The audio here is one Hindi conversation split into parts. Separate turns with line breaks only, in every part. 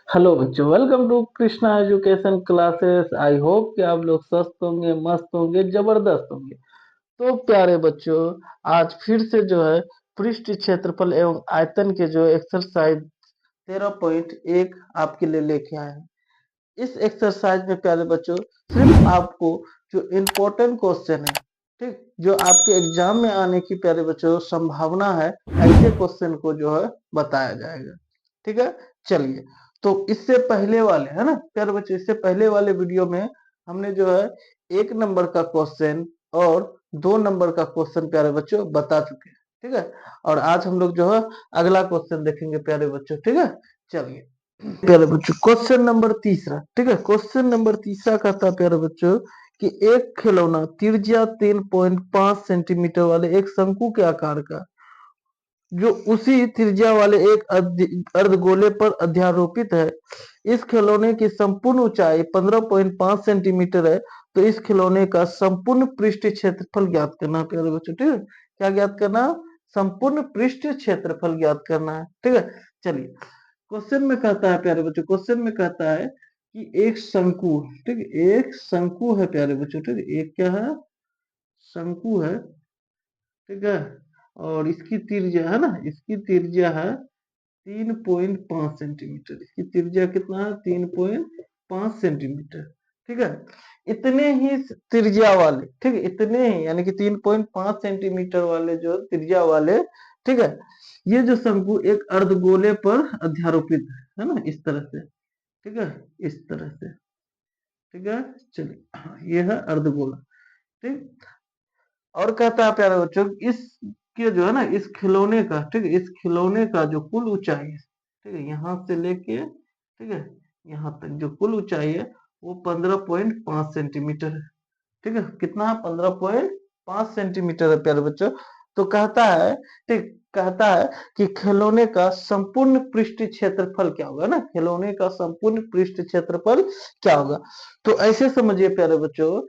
हेलो बच्चों, welcome to Krishna education classes. I hope कि आप लोग स्वस्थ होंगे, मस्त होंगे, जबरदस्त होंगे। तो प्यारे बच्चों, आज फिर से जो है पृष्ठ क्षेत्रफल एवं आयतन के जो एक्सरसाइज 13.1 आपके लिए लेके आए हैं। इस एक्सरसाइज में प्यारे बच्चों सिर्फ आपको जो इम्पोर्टेंट क्वेश्चन है, ठीक, जो आपके एग्जाम में आने की प्यारे बच्चों संभावना है, ऐसे क्वेश्चन को जो है बताया जाएगा। ठीक है, चलिए। तो इससे पहले वाले है ना प्यारे बच्चों, इससे पहले वाले वीडियो में हमने जो है 1 नंबर का क्वेश्चन और 2 नंबर का क्वेश्चन प्यारे बच्चों बता चुके हैं। ठीक है, और आज हम लोग जो है अगला क्वेश्चन देखेंगे प्यारे बच्चों। ठीक है, चलिए प्यारे बच्चों, क्वेश्चन नंबर तीसरा। ठीक है, क्वेश्चन नंबर तीसरा कहता है प्यारे बच्चों कि एक खिलौना त्रिज्या 3.5 सेंटीमीटर वाले एक शंकु के आकार का, जो उसी त्रिज्या वाले एक अर्धगोले पर अध्यारोपित है। इस खिलौने की संपूर्ण ऊंचाई 15.5 सेंटीमीटर है। तो इस खिलौने का संपूर्ण पृष्ठ क्षेत्रफल ज्ञात करना है प्यारे बच्चों। ठीक है, क्या ज्ञात करना? संपूर्ण पृष्ठ क्षेत्रफल ज्ञात करना है। ठीक है, चलिए। क्वेश्चन में कहता है प्यारे बच्चों, क्वेश्चन में कहता है कि एक शंकु, ठीक है, एक शंकु है प्यारे बच्चों। ठीक है, एक क्या है? शंकु है। ठीक है, और इसकी त्रिज्या है ना, इसकी त्रिज्या है 3.5 सेंटीमीटर। इसकी त्रिज्या कितना है? 3.5 सेंटीमीटर। ठीक है, इतने ही त्रिज्या वाले, ठीक है, इतने ही यानी कि 3.5 सेंटीमीटर वाले जो त्रिज्या वाले, ठीक है, ये जो शंकु एक अर्धगोले पर अध्यारोपित है ना, इस तरह से। ठीक है, इस तरह से। ठीक है, चलिए, हाँ, ये है अर्धगोला। ठीक, और कहता है प्यारे बच्चों इस के जो है ना, इस खिलौने का, ठीक है, इस खिलौने का जो कुल ऊंचाई है, ठीक है, यहाँ से लेके, ठीक है, यहाँ तक जो कुल ऊंचाई है वो 15.5 सेंटीमीटर है। ठीक है, कितना है? 15.5 सेंटीमीटर है प्यारे बच्चों। तो कहता है, ठीक, कहता है कि खिलौने का संपूर्ण पृष्ठ क्षेत्रफल क्या होगा ना, खिलौने का संपूर्ण पृष्ठ क्षेत्रफल क्या होगा। तो ऐसे समझिए प्यारे बच्चों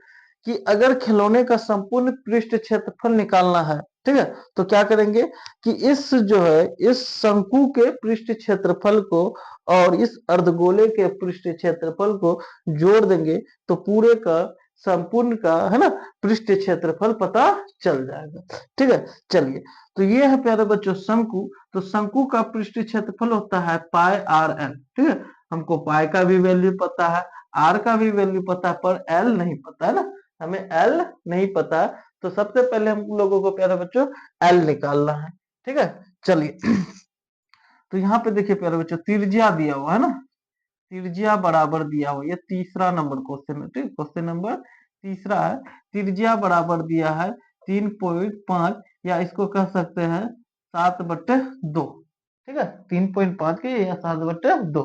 कि अगर खिलौने का संपूर्ण पृष्ठ क्षेत्रफल निकालना है, ठीक है, तो क्या करेंगे कि इस जो है इस शंकु के पृष्ठ क्षेत्रफल को और इस अर्धगोले के पृष्ठ क्षेत्रफल को जोड़ देंगे, तो पूरे का संपूर्ण का है ना पृष्ठ क्षेत्रफल पता चल जाएगा। ठीक है, चलिए। तो ये है प्यारे बच्चों शंकु। तो शंकु का पृष्ठ क्षेत्रफल होता है पाई आर एल। ठीक है, हमको पाई का भी वैल्यू पता है, आर का भी वैल्यू पता है, पर एल नहीं पता है ना, हमें एल नहीं पता। तो सबसे पहले हम लोगों को प्यारे बच्चों एल निकालना है। ठीक है, चलिए। तो यहाँ पे देखिए प्यारे बच्चों त्रिज्या दिया हुआ है ना, त्रिज्या बराबर दिया हुआ, ये तीसरा नंबर क्वेश्चन है। ठीक, क्वेश्चन नंबर तीसरा है। त्रिज्या बराबर दिया है 3.5, या इसको कह सकते हैं 7/2। ठीक है, 3.5 के या 7/2।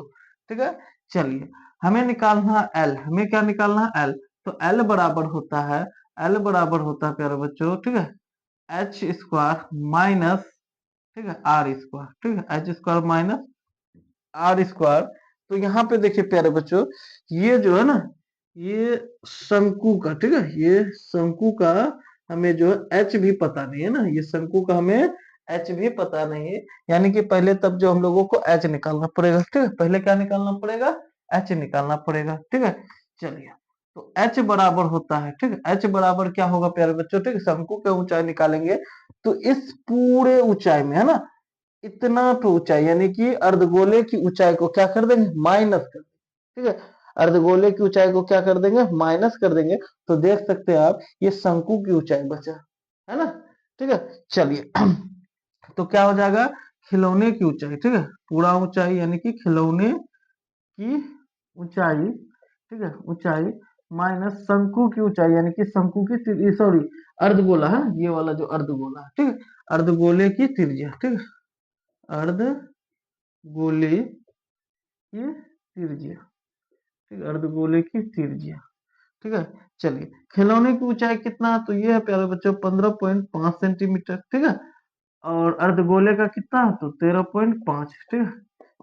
ठीक है, चलिए, हमें निकालना है एल। हमें क्या निकालना है? एल। तो एल बराबर होता है, एल बराबर होता है प्यारे बच्चों, ठीक है, एच स्क्वायर माइनस, ठीक है, आर स्क्वायर। ठीक है, H square minus R square. तो यहाँ पे देखिए प्यारे बच्चों, ये जो है ना, ये शंकु का, ठीक है, ये शंकु का हमें जो है एच भी पता नहीं है ना, ये शंकु का हमें एच भी पता नहीं है। यानी कि पहले तब जो हम लोगों को एच निकालना पड़ेगा। ठीक है, पहले क्या निकालना पड़ेगा? एच निकालना पड़ेगा। ठीक है, चलिए। तो एच बराबर होता है, ठीक है, एच बराबर क्या होगा प्यारे बच्चों? ठीक है, शंकु की ऊंचाई निकालेंगे तो इस पूरे ऊंचाई में है ना, इतना तो ऊंचाई यानी कि अर्धगोले की ऊंचाई को क्या कर देंगे? माइनस कर देंगे। ठीक है, अर्धगोले की ऊंचाई को क्या कर देंगे? माइनस कर देंगे। तो देख सकते हैं आप, ये शंकु की ऊंचाई बचा है ना। ठीक है, चलिए। तो क्या हो जाएगा? खिलौने की ऊंचाई, ठीक है, पूरा ऊंचाई यानी कि खिलौने की ऊंचाई, ठीक है, ऊंचाई माइनस शंकु की ऊंचाई यानी कि शंकु की, सॉरी, अर्धगोला है, ये वाला जो अर्धगोला है, ठीक है, अर्धगोले की त्रिज्या। ठीक है, अर्धगोले की त्रिज्या, ठीक है, अर्धगोले की त्रिज्या। ठीक है, चलिए, खिलौने की ऊंचाई कितना है? तो ये है प्यारे बच्चों 15.5 सेंटीमीटर। ठीक है, और अर्धगोले का कितना है? तो 13.5। ठीक है,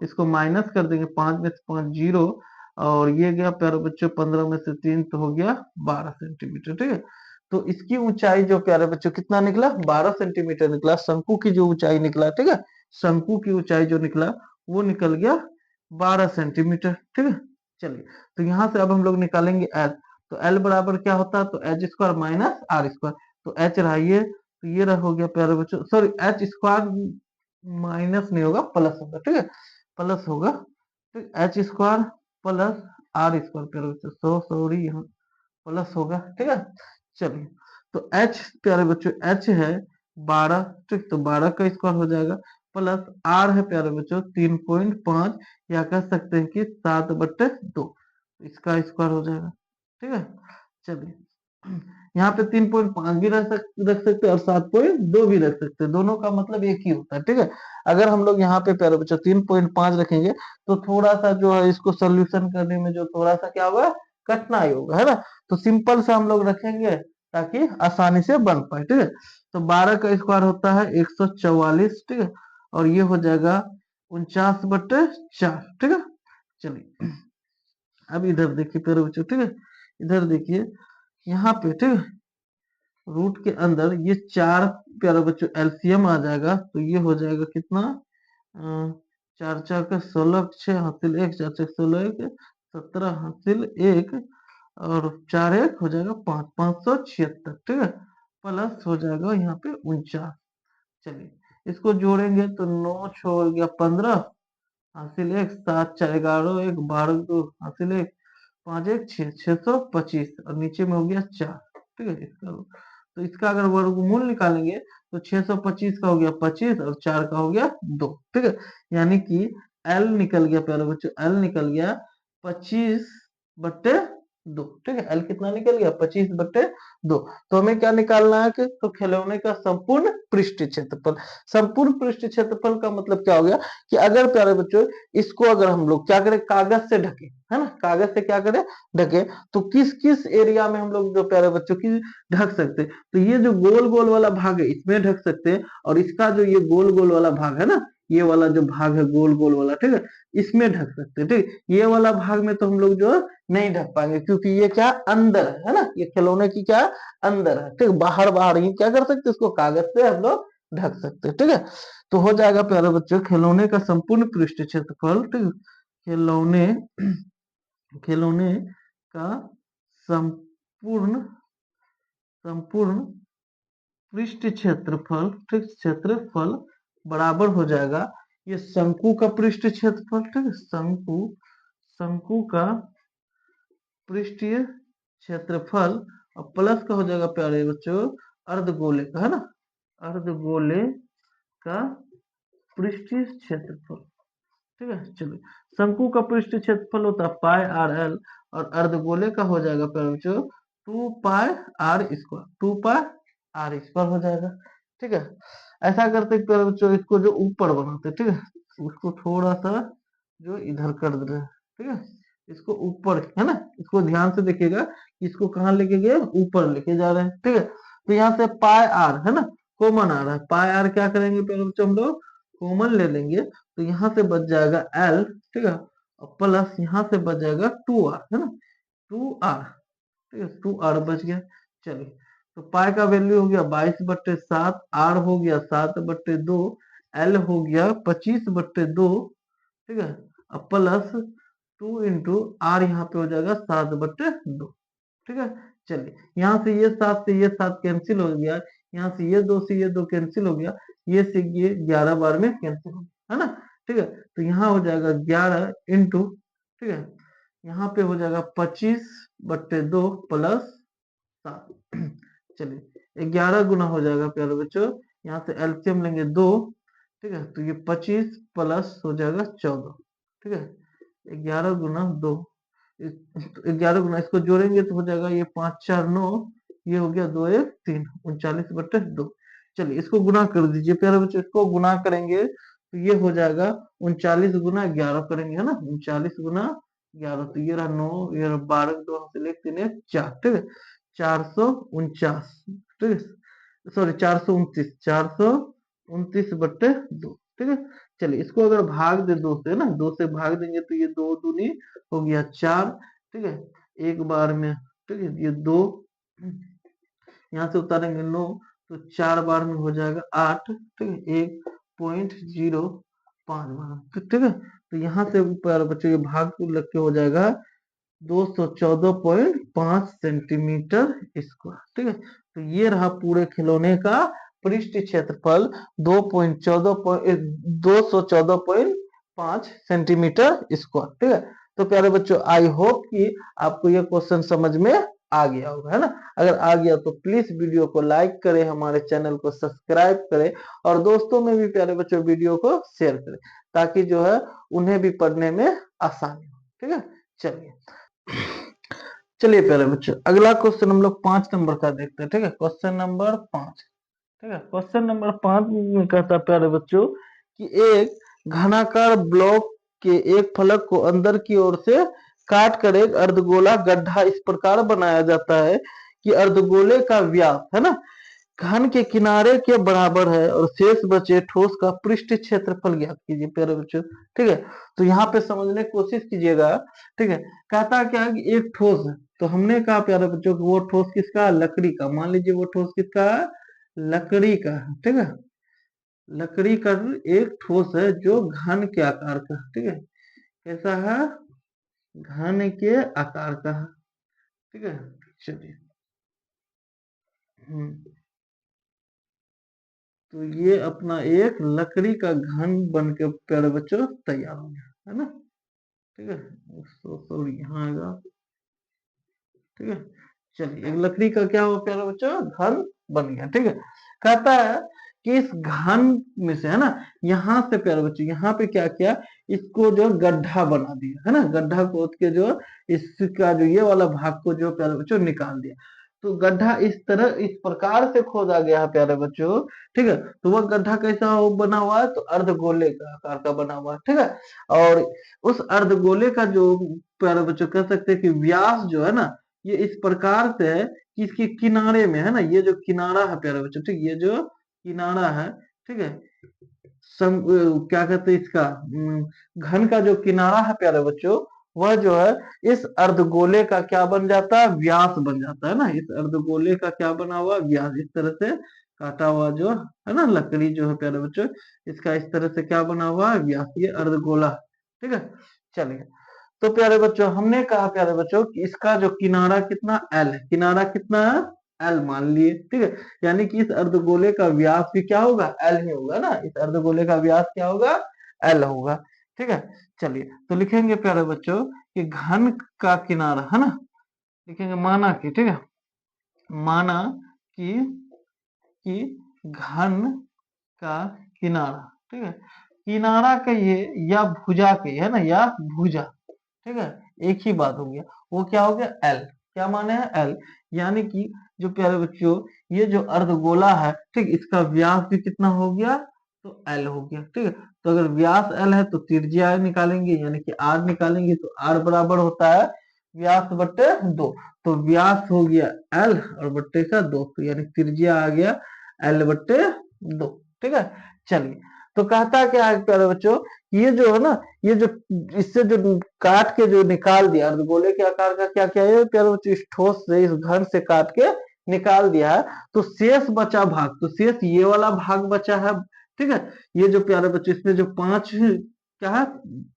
इसको माइनस कर देंगे, 5 में से 5 जीरो, और ये गया प्यारे बच्चों 15 में से 3 तो हो गया 12 सेंटीमीटर। ठीक है, तो इसकी ऊंचाई जो प्यारे बच्चों कितना निकला? 12 सेंटीमीटर निकला। शंकु की जो ऊंचाई निकला, ठीक है, शंकु की ऊंचाई जो निकला वो निकल गया 12 सेंटीमीटर। ठीक है, चलिए तो यहाँ से अब हम लोग निकालेंगे एल। तो एल बराबर क्या होता है, तो H square minus R square. तो एच रहा ये, तो ये रहा हो गया प्यारे बच्चों, सॉरी एच स्क्वायर माइनस नहीं होगा, प्लस होगा। ठीक है, प्लस होगा। ठीक, H square plus R square प्यारे बच्चों, सॉरी यहाँ प्लस होगा। ठीक है, चलिए तो एच प्यारे बच्चों, एच है 12। ठीक, तो 12 का स्क्वायर हो जाएगा, प्लस आर है प्यारे बच्चों 3.5, या कह सकते हैं कि 7/2, इसका स्क्वायर हो जाएगा। ठीक है, चलिए यहाँ पे 3.5 भी रख सकते हैं और 7.2 भी रख सकते हैं, दोनों का मतलब एक ही होता है। ठीक है, अगर हम लोग यहाँ पे प्यारे बच्चों 3.5 रखेंगे तो थोड़ा सा जो है इसको सोल्यूशन करने में जो थोड़ा सा क्या होगा, कठिनाई होगा, है ना। तो सिंपल से हम लोग रखेंगे ताकि आसानी से बन पाए। ठीक है, तो 12 का स्क्वायर होता है 144। ठीक है, और ये हो जाएगा 49/4। ठीक है, चलिए अब इधर देखिए प्यारे बच्चों। ठीक है, इधर देखिए यहाँ पे। ठीक है, रूट के अंदर ये 4 प्यारे बच्चों एलसीएम आ जाएगा, तो ये हो जाएगा कितना, 4 4 का 16, 6 हासिल 1, 4 4 16 1, 17 हासिल 1, और 4 1 हो जाएगा 5, 576। ठीक है, प्लस हो जाएगा यहाँ पे 49। चलिए इसको जोड़ेंगे तो 9 छोड़ गया 15 हासिल 1, 7 4 11 1 12 2 हासिल 1, 5 1 6, 625, और नीचे में हो गया 4। ठीक है, इसका तो इसका अगर वर्गमूल निकालेंगे तो 625 का हो गया 25 और 4 का हो गया 2। ठीक है, यानी कि एल निकल गया प्यारे बच्चों, एल निकल गया 25/2। ठीक है, एल कितना निकल गया, 25/2। तो हमें क्या निकालना है कि तो खिलौने का संपूर्ण पृष्ठ क्षेत्रफल। संपूर्ण पृष्ठ क्षेत्रफल का मतलब क्या हो गया कि अगर प्यारे बच्चों इसको अगर हम लोग क्या करें, कागज से ढके, है ना, कागज से क्या करें, ढके, तो किस किस एरिया में हम लोग जो प्यारे बच्चों की ढक सकते हैं, तो ये जो गोल गोल वाला भाग है इसमें ढक सकते हैं, और इसका जो ये गोल गोल वाला भाग है ना, ये वाला जो भाग है गोल गोल वाला, ठीक है, इसमें ढक सकते हैं। ठीक, ये वाला भाग में तो हम लोग जो नहीं ढक पाएंगे, क्योंकि ये क्या अंदर है ना, ये खिलौने की क्या अंदर है। ठीक, बाहर बाहर ही क्या कर सकते हैं, इसको कागज से हम लोग ढक सकते हैं। ठीक है, तो हो जाएगा प्यारे बच्चों खिलौने का संपूर्ण पृष्ठ क्षेत्रफल। ठीक, खिलौने खिलौने का संपूर्ण संपूर्ण पृष्ठ क्षेत्रफल। ठीक, क्षेत्रफल बराबर हो जाएगा ये शंकु का पृष्ठ क्षेत्रफल। ठीक है, शंकु का पृष्ठीय क्षेत्रफल, और प्लस का हो जाएगा प्यारे बच्चों अर्धगोले का, है ना, अर्धगोले का पृष्ठीय क्षेत्रफल। ठीक है, चलिए शंकु का पृष्ठ क्षेत्रफल होता है पाई आर एल, और अर्धगोले का हो जाएगा प्यारे बच्चों 2 pi r square, 2 pi r square हो जाएगा। ठीक है, ऐसा करते हैं प्यारे बच्चों, इसको जो ऊपर बनाते हैं, ठीक है, उसको थोड़ा सा जो इधर कर दे रहे हैं। ठीक है, इसको ऊपर, है ना, इसको ध्यान से देखिएगा, इसको कहाँ लेके गए, ऊपर लेके जा रहे हैं। ठीक है, तो यहाँ से पाई आर है ना, कॉमन आ रहा है, पाई आर क्या करेंगे प्यारे बच्चों, हम लोग कॉमन ले लेंगे, तो यहाँ से बच जाएगा एल। ठीक है, और प्लस यहाँ से बच जाएगा 2r, है ना, 2r। ठीक है, 2r बच गया। चलिए तो पाई का वैल्यू हो गया 22/7, आर हो गया 7/2, एल हो गया 25/2। ठीक है, अब प्लस 2 × r यहाँ पे हो जाएगा 7/2। ठीक है, चलिए यहाँ से ये 7 से ये 7 कैंसिल हो गया, यहाँ से ये 2 से ये 2 कैंसिल हो गया, ये से ये 11 बार में कैंसिल हो गया, है ना। ठीक है, तो यहाँ हो जाएगा 11 इंटू, ठीक है, यहाँ पे हो जाएगा 25/2 प्लस 7। चलिए 11 गुना हो जाएगा प्यारे बच्चों, यहाँ से एलसीएम लेंगे 2। ठीक है, तो ये 25 प्लस हो जाएगा 14। ठीक है, 11 × 2, 11 गुना इसको जोड़ेंगे तो हो जाएगा ये 5 4 9, ये हो गया 2 1 3, 39/2। चलिए इसको गुना कर दीजिए प्यारे बच्चों, इसको गुना करेंगे तो ये हो जाएगा 39 × 11 करेंगे, है ना, 39 × 11, तो ये रहा 9, ये रहा 12, 2 हासिल 1 3 1 4। ठीक है, 449। ठीक है, सॉरी 429, 429/2। ठीक है, चलिए इसको अगर भाग दे 2 से ना, 2 से भाग देंगे तो ये 2 दूनी हो गया 4। ठीक है, एक बार में, ठीक है, ये 2 यहाँ से उतारेंगे 9, तो 4 बार में हो जाएगा 8। ठीक है, 1.05 बार। ठीक है, तो यहाँ से प्यारे बच्चों ये भाग लग के हो जाएगा 214.5 सेंटीमीटर स्क्वायर। ठीक है, तो ये रहा पूरे खिलौने का पृष्ठ क्षेत्रफल 214.5 सेंटीमीटर स्क्वायर। ठीक है, तो प्यारे बच्चों आई होप कि आपको ये क्वेश्चन समझ में आ गया होगा, है ना। अगर आ गया तो प्लीज वीडियो को लाइक करें, हमारे चैनल को सब्सक्राइब करें और दोस्तों में भी प्यारे बच्चों वीडियो को शेयर करें, ताकि जो है उन्हें भी पढ़ने में आसानी हो। ठीक है, चलिए चलिए प्यारे बच्चों अगला क्वेश्चन हम लोग 5 नंबर का देखते हैं। ठीक है, क्वेश्चन नंबर 5। ठीक है, क्वेश्चन नंबर 5 में कहता है प्यारे बच्चों कि एक घनाकार ब्लॉक के एक फलक को अंदर की ओर से काट कर एक अर्धगोला गड्ढा इस प्रकार बनाया जाता है कि अर्धगोले का व्यास, है ना, घन के किनारे के बराबर है और शेष बचे ठोस का पृष्ठ क्षेत्रफल ज्ञात कीजिए। प्यारे बच्चों ठीक है, तो यहाँ पे समझने की कोशिश कीजिएगा। ठीक है, कहता क्या है कि एक ठोस है, तो हमने कहा प्यारे बच्चों कि वो ठोस किसका, लकड़ी का। मान लीजिए वो ठोस किसका, लकड़ी का। ठीक है, लकड़ी का एक ठोस है जो घन के आकार का। ठीक है, कैसा है, घन के आकार का है। ठीक है, चलिए तो ये अपना एक लकड़ी का घन बन के प्यारे बच्चों तैयार हो गया, है ना। ठीक है, सॉरी यहाँ आएगा। ठीक है, चलिए एक लकड़ी का क्या हुआ प्यारे बच्चों, घन बन गया। ठीक है, कहता है कि इस घन में से, है ना, यहाँ से प्यारे बच्चों यहाँ पे क्या किया, इसको जो गड्ढा बना दिया, है ना, गड्ढा खोद के जो इसका जो ये वाला भाग को जो प्यारे बच्चों निकाल दिया। तो गड्ढा इस तरह इस प्रकार से खोदा गया है प्यारे बच्चों। ठीक है, तो वह गड्ढा कैसा बना हुआ है, तो अर्धगोले का आकार का बना हुआ है। ठीक है, और उस अर्धगोले का जो प्यारे बच्चों कह सकते हैं कि व्यास जो है ना, ये इस प्रकार से है कि इसके किनारे में, है ना, ये जो किनारा है प्यारे बच्चों, ठीक, ये जो किनारा है, ठीक है, क्या कहते हैं इसका, घन का जो किनारा है प्यारे बच्चों, वह जो है इस अर्धगोले का क्या बन जाता है, व्यास बन जाता है ना। इस अर्धगोले का क्या बना हुआ, व्यास। इस तरह से काटा हुआ जो है ना लकड़ी जो है प्यारे बच्चों, इसका इस तरह से क्या बना हुआ है, व्यास, ये अर्धगोला। ठीक है, चलिए तो प्यारे बच्चों हमने कहा प्यारे बच्चों कि इसका जो किनारा कितना, एल है। किनारा कितना है, एल मान लिए। ठीक है, यानी कि इस अर्धगोले का व्यास भी क्या होगा, एल ही होगा ना। इस अर्धगोले का व्यास क्या होगा, एल होगा। ठीक है, चलिए तो लिखेंगे प्यारे बच्चों कि घन का किनारा, है ना, लिखेंगे माना कि, ठीक है, माना कि घन का किनारा, ठीक है, किनारा का ये या भुजा के, है ना, या भुजा। ठीक है, एक ही बात हो गया, वो क्या हो गया, एल। क्या माने हैं, एल। यानी कि जो प्यारे बच्चों ये जो अर्धगोला है, ठीक, इसका व्यास भी कितना हो गया, तो एल हो गया। ठीक है, तो अगर व्यास एल है तो त्रिज्या निकालेंगे, यानी कि आर निकालेंगे, तो आर बराबर होता है व्यास बट्टे 2। तो व्यास हो गया एल और बट्टे का 2, तो यानी त्रिज्या आ गया एल बट्टे 2। ठीक है, चलिए तो कहता क्या है प्यारे बच्चों, ये जो है ना, ये जो इससे जो काट के जो निकाल दिया अर्धगोले के आकार का, क्या क्या है प्यारे बच्चों, इस ठोस से, इस घन से काट के निकाल दिया है, तो शेष बचा भाग, तो शेष ये वाला भाग बचा है। ठीक है, ये जो प्यारे बच्चों इसमें जो 5 क्या है,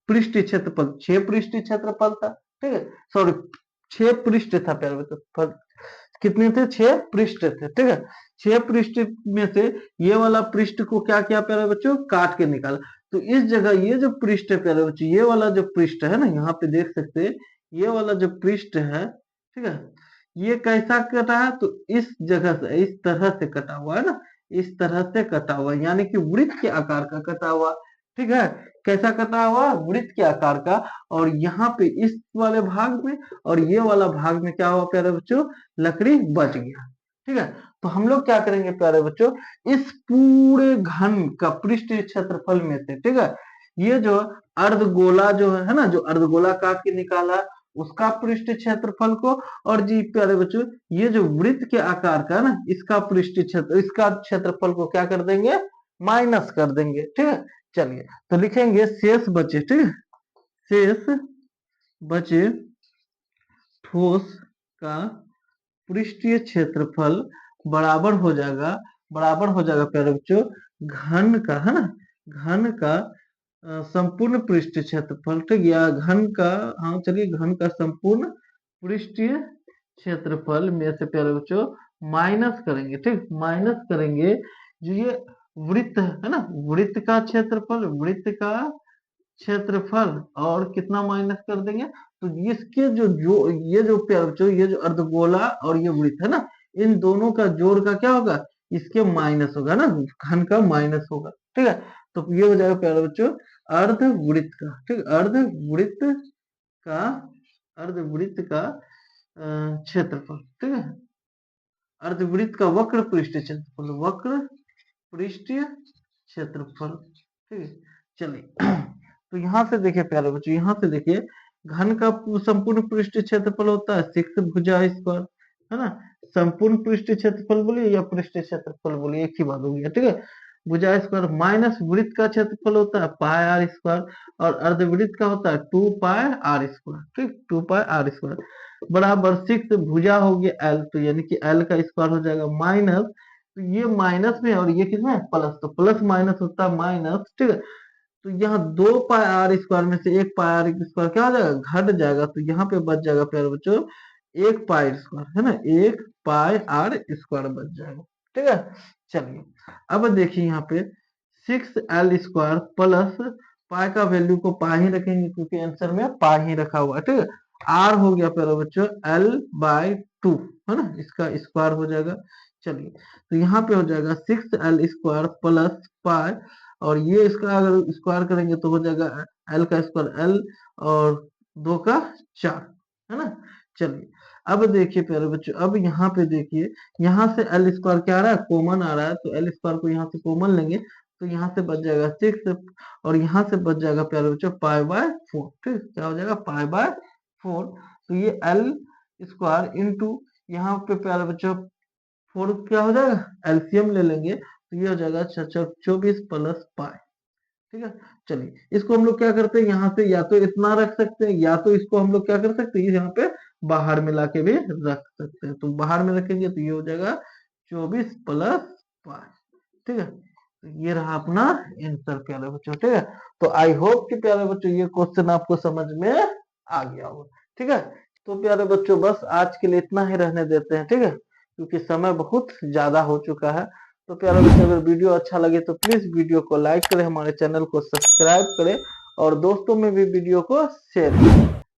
पृष्ठ क्षेत्रफल, 6 पृष्ठ क्षेत्रफल था। ठीक है, सॉरी 6 पृष्ठ था प्यारे बच्चों, कितने थे, 6 पृष्ठ थे। ठीक है, 6 पृष्ठ में से ये वाला पृष्ठ को क्या किया प्यारे बच्चों, काट के निकाला। तो इस जगह ये जो पृष्ठ है प्यारे बच्चों, ये वाला जो पृष्ठ है ना, यहाँ पे देख सकते हैं, ये वाला जो पृष्ठ है, ठीक है, ये कैसा कटा है, तो इस जगह से इस तरह से कटा हुआ है ना, इस तरह से कटा हुआ, यानी कि वृत्त के आकार का कटा हुआ। ठीक है, कैसा कटा हुआ, वृत्त के आकार का। और यहाँ पे इस वाले भाग में और ये वाला भाग में क्या हुआ प्यारे बच्चों, लकड़ी बच गया। ठीक है, तो हम लोग क्या करेंगे प्यारे बच्चों, इस पूरे घन का पृष्ठ क्षेत्रफल में से, ठीक है, ये जो अर्धगोला जो है ना, जो अर्धगोला काट के निकाला उसका पृष्ठ क्षेत्रफल को, और जी प्यारे बच्चों ये जो वृत्त के आकार का ना, इसका पृष्ठ क्षेत्र, इसका क्षेत्रफल को क्या कर देंगे, माइनस कर देंगे। ठीक है, चलिए तो लिखेंगे शेष बचे, ठीक है, शेष बचे ठोस का पृष्ठीय क्षेत्रफल बराबर हो जाएगा प्यारे बच्चों घन का, है ना, घन का संपूर्ण पृष्ठ क्षेत्रफल, ठीक, या घन का, हाँ चलिए घन का संपूर्ण पृष्ठीय क्षेत्रफल में से प्यारे बच्चों माइनस करेंगे, ठीक, माइनस करेंगे जो ये वृत्त है ना, वृत्त का क्षेत्रफल, वृत्त का क्षेत्रफल, और कितना माइनस कर देंगे, तो इसके जो ये जो प्यारे बच्चों ये जो अर्धगोला और ये वृत्त है ना, इन दोनों का जोड़ का क्या होगा, इसके माइनस होगा ना, घन का माइनस होगा, ठीक है। तो ये हो जाएगा प्यारे बच्चों अर्धवृत्त का, ठीक, का अर्धवृत्त का क्षेत्रफल, ठीक है, अर्धवृत्त का वक्र पृष्ठ क्षेत्रफल, वक्र पृष्ठीय क्षेत्रफल, ठीक है। चलिए तो यहाँ से देखिए प्यारे बच्चों, यहाँ से देखिए घन का संपूर्ण पृष्ठ क्षेत्रफल होता है 6 भुजा स्क्वायर, है ना, संपूर्ण पृष्ठ क्षेत्रफल बोलिए या पृष्ठ क्षेत्रफल बोलिए एक ही बात हो गया, ठीक है। भुजा स्क्वायर माइनस वृत्त का क्षेत्रफल होता है पाई आर स्क्वायर, और अर्धवृत्त का होता है 2 पाई आर स्क्वायर, ठीक, 2 पाई आर स्क्वायर बराबर 6 भुजा हो गया एल, तो यानी कि एल का स्क्वायर हो जाएगा माइनस, तो ये माइनस में और ये किसमें प्लस, तो प्लस माइनस होता है माइनस, ठीक है। तो यहाँ 2 पाई आर स्क्वायर में से 1 पाई आर स्क्वायर क्या हो जाएगा, घट जाएगा, तो यहाँ पे बच जाएगा प्यारे बच्चों 1 पाई स्क्वायर, है ना, 1 पाई आर स्क्वायर बच जाएगा, ठीक है। चलिए अब देखिए यहाँ पे 6 एल स्क्वायर प्लस पाई का वैल्यू को पाई ही रखेंगे क्योंकि आंसर में पाई ही रखा हुआ है, ठीक है। आर हो गया प्यारे बच्चों एल बाई 2, है ना, इसका स्क्वायर हो जाएगा। चलिए तो यहाँ पे हो जाएगा 6 एल स्क्वायर प्लस पाई, और ये इसका अगर स्क्वायर करेंगे तो हो जाएगा एल का स्क्वायर एल और 2 का 4, है ना। चलिए अब देखिए प्यारे बच्चों, अब यहाँ पे देखिए यहाँ से एल स्क्वायर क्या आ रहा है, कॉमन आ रहा है, तो एल स्क्वायर को यहाँ से कॉमन लेंगे तो यहाँ से बच जाएगा 6, और यहाँ से बच जाएगा प्यारे बच्चों पाई बाय 4, ठीक, क्या हो जाएगा पाई बाय 4, तो ये एल स्क्वायर इंटू यहाँ पे प्यारे बच्चों 4 क्या हो जाएगा एलसीएम ले लेंगे तो ये हो जाएगा 24 प्लस पाई, ठीक है। चलिए इसको हम लोग क्या करते हैं, यहाँ से या तो इतना रख सकते हैं या तो इसको हम लोग क्या कर सकते हैं, यहाँ पे बाहर में लाके भी रख सकते हैं, तो बाहर में रखेंगे तो ये हो जाएगा 24 प्लस पाई, ठीक है। तो ये रहा अपना आंसर प्यारे बच्चों, ठीक है। तो आई होप कि प्यारे बच्चों ये क्वेश्चन आपको समझ में आ गया होगा, ठीक है। तो प्यारे बच्चों बस आज के लिए इतना ही रहने देते हैं, ठीक है, क्योंकि समय बहुत ज्यादा हो चुका है। तो प्यारे बच्चों अगर वीडियो अच्छा लगे तो प्लीज वीडियो को लाइक करें, हमारे चैनल को सब्सक्राइब करें और दोस्तों में भी वीडियो को शेयर करें।